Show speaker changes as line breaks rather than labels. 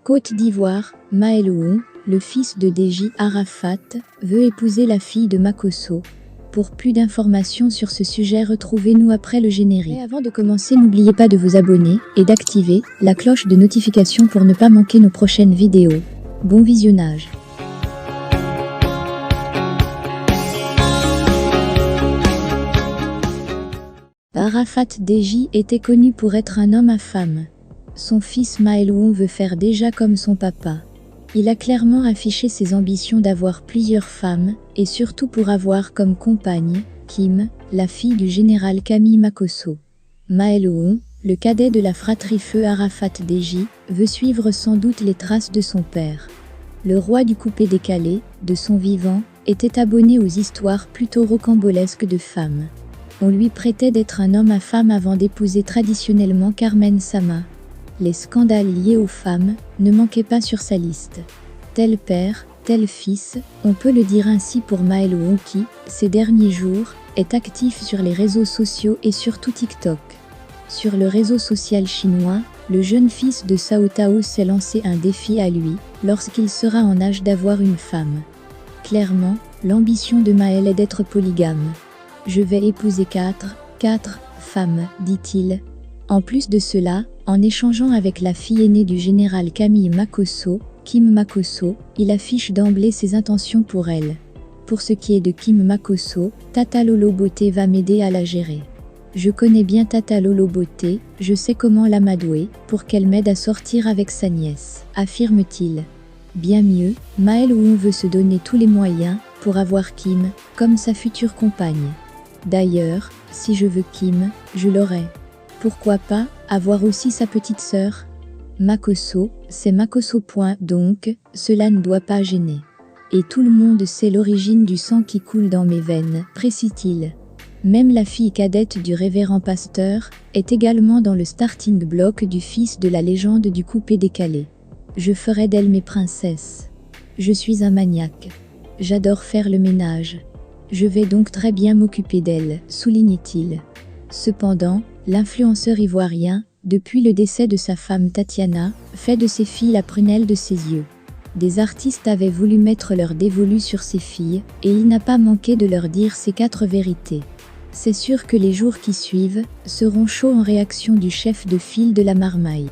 Côte d'Ivoire, Maël Oun, le fils de Deji Arafat, veut épouser la fille de Makosso. Pour plus d'informations sur ce sujet, retrouvez-nous après le générique. Et avant de commencer, n'oubliez pas de vous abonner et d'activer la cloche de notification pour ne pas manquer nos prochaines vidéos. Bon visionnage. Arafat Deji était connu pour être un homme à femme. Son fils Maël Oun veut faire déjà comme son papa. Il a clairement affiché ses ambitions d'avoir plusieurs femmes, et surtout pour avoir comme compagne, Kim, la fille du général Camille Makosso. Maël Oun, le cadet de la fratrie Feu Arafat Deji, veut suivre sans doute les traces de son père. Le roi du coupé-décalé, de son vivant, était abonné aux histoires plutôt rocambolesques de femmes. On lui prêtait d'être un homme à femme avant d'épouser traditionnellement Carmen Sama. Les scandales liés aux femmes ne manquaient pas sur sa liste. Tel père, tel fils, on peut le dire ainsi pour Maël Oun qui, ces derniers jours, est actif sur les réseaux sociaux et surtout TikTok. Sur le réseau social chinois, le jeune fils de Cao Tao s'est lancé un défi à lui, lorsqu'il sera en âge d'avoir une femme. Clairement, l'ambition de Maël est d'être polygame. Je vais épouser quatre femmes, dit-il. En plus de cela, en échangeant avec la fille aînée du général Camille Makosso, Kim Makosso, il affiche d'emblée ses intentions pour elle. Pour ce qui est de Kim Makosso, Tata Lolo Beauté va m'aider à la gérer. Je connais bien Tata Lolo Beauté, je sais comment l'amadouer pour qu'elle m'aide à sortir avec sa nièce, affirme-t-il. Bien mieux, Maël Oun veut se donner tous les moyens pour avoir Kim comme sa future compagne. D'ailleurs, si je veux Kim, je l'aurai. Pourquoi pas avoir aussi sa petite sœur? Makosso, c'est Makosso. Donc, cela ne doit pas gêner. Et tout le monde sait l'origine du sang qui coule dans mes veines, précise-t-il. Même la fille cadette du révérend pasteur est également dans le starting block du fils de la légende du coupé-décalé. Je ferai d'elle mes princesses. Je suis un maniaque. J'adore faire le ménage. Je vais donc très bien m'occuper d'elle, souligne-t-il. Cependant, l'influenceur ivoirien, depuis le décès de sa femme Tatiana, fait de ses filles la prunelle de ses yeux. Des artistes avaient voulu mettre leur dévolu sur ses filles, et il n'a pas manqué de leur dire ces 4 vérités. C'est sûr que les jours qui suivent seront chauds en réaction du chef de file de la marmaille.